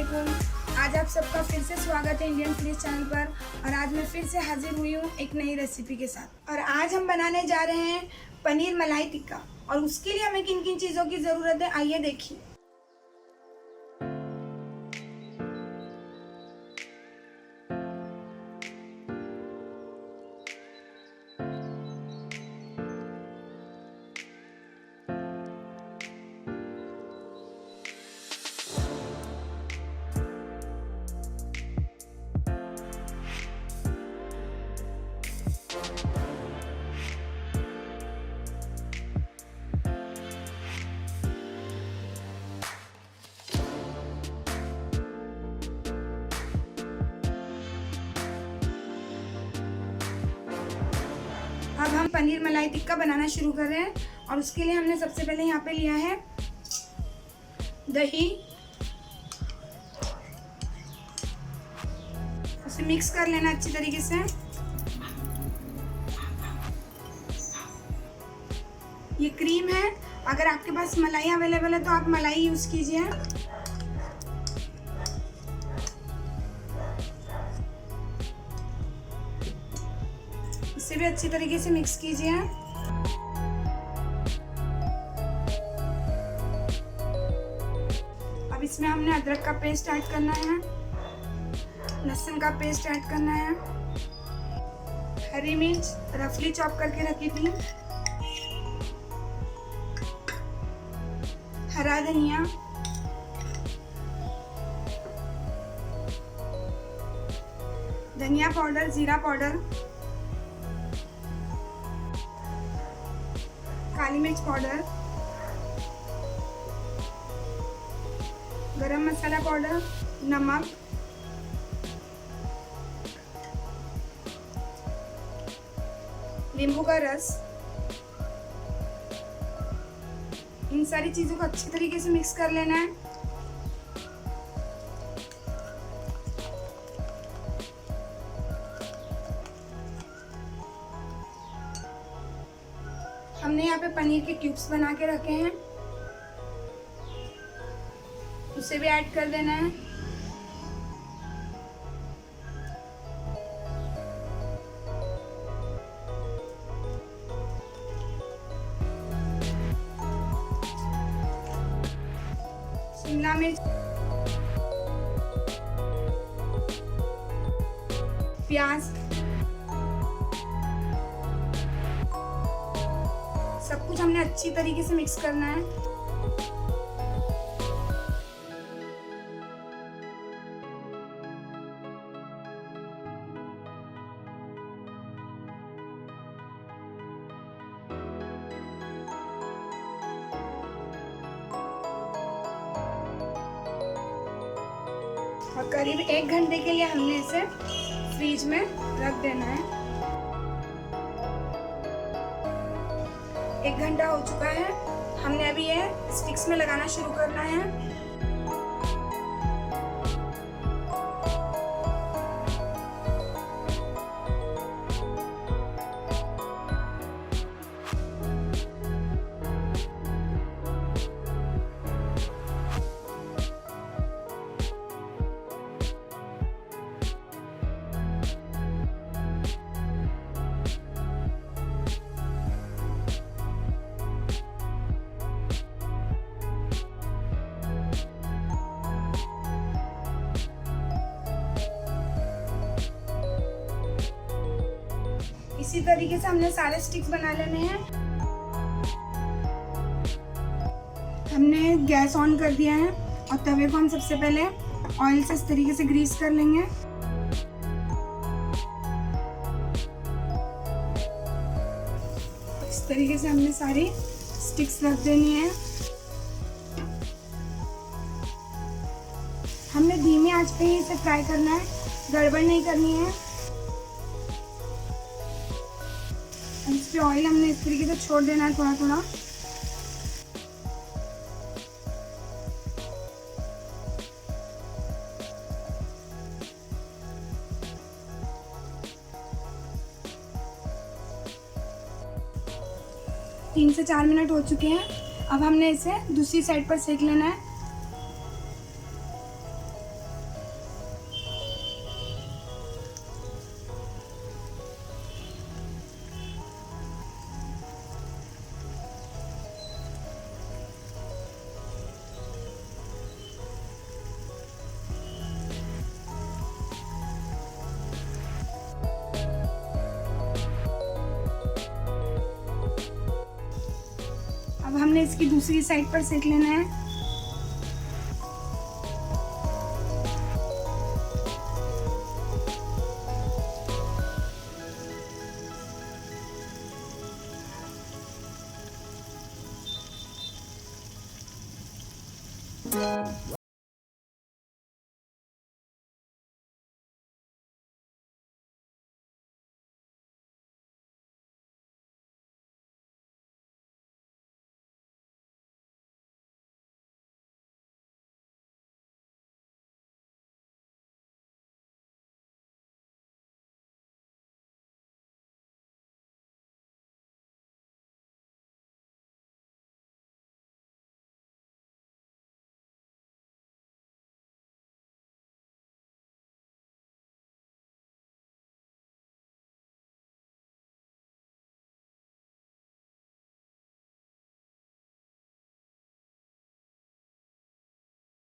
वालेकुम। आज आप सबका फिर से स्वागत है इंडियन फूडीज चैनल पर। और आज मैं फिर से हाजिर हुई हूँ एक नई रेसिपी के साथ। और आज हम बनाने जा रहे हैं पनीर मलाई टिक्का। और उसके लिए हमें किन किन चीज़ों की ज़रूरत है आइए देखिए। अब हम पनीर मलाई टिक्का बनाना शुरू कर रहे हैं। और उसके लिए हमने सबसे पहले यहाँ पे लिया है दही। उसे मिक्स कर लेना अच्छी तरीके से। ये क्रीम है, अगर आपके पास मलाई अवेलेबल है तो आप मलाई यूज कीजिए। इसे भी अच्छी तरीके से मिक्स कीजिए। अब इसमें हमने अदरक का पेस्ट ऐड करना है, लहसुन का पेस्ट ऐड करना है, हरी मिर्च रफली चॉप करके रखी थी, हरा धनिया, धनिया पाउडर, जीरा पाउडर, काली मिर्च पाउडर, गरम मसाला पाउडर, नमक, नींबू का रस। इन सारी चीजों को अच्छी तरीके से मिक्स कर लेना है। हमने यहाँ पे पनीर के क्यूब्स बना के रखे हैं, उसे भी ऐड कर देना है। शिमला मिर्च, प्याज, सब कुछ हमने अच्छी तरीके से मिक्स करना है। और करीब 1 घंटे के लिए हमने इसे फ्रीज में रख देना है। 1 घंटा हो चुका है। हमने अभी ये स्टिक्स में लगाना शुरू करना है। इसी तरीके से हमने सारे स्टिक्स बना लेने हैं। हमने गैस ऑन कर दिया है और तवे को हम सबसे पहले ऑयल से इस तरीके से ग्रीस कर लेंगे। इस तरीके से हमने सारी स्टिक्स रख देनी है। हमने धीमी आंच पे ही इसे फ्राई करना है, गड़बड़ नहीं करनी है। इस पे ऑयल हमने इस तरीके से छोड़ देना है थोड़ा थोड़ा। तीन से 4 मिनट हो चुके हैं। अब हमने इसे दूसरी साइड पर सेक लेना है। हमने इसकी दूसरी साइड पर सेक लेना है।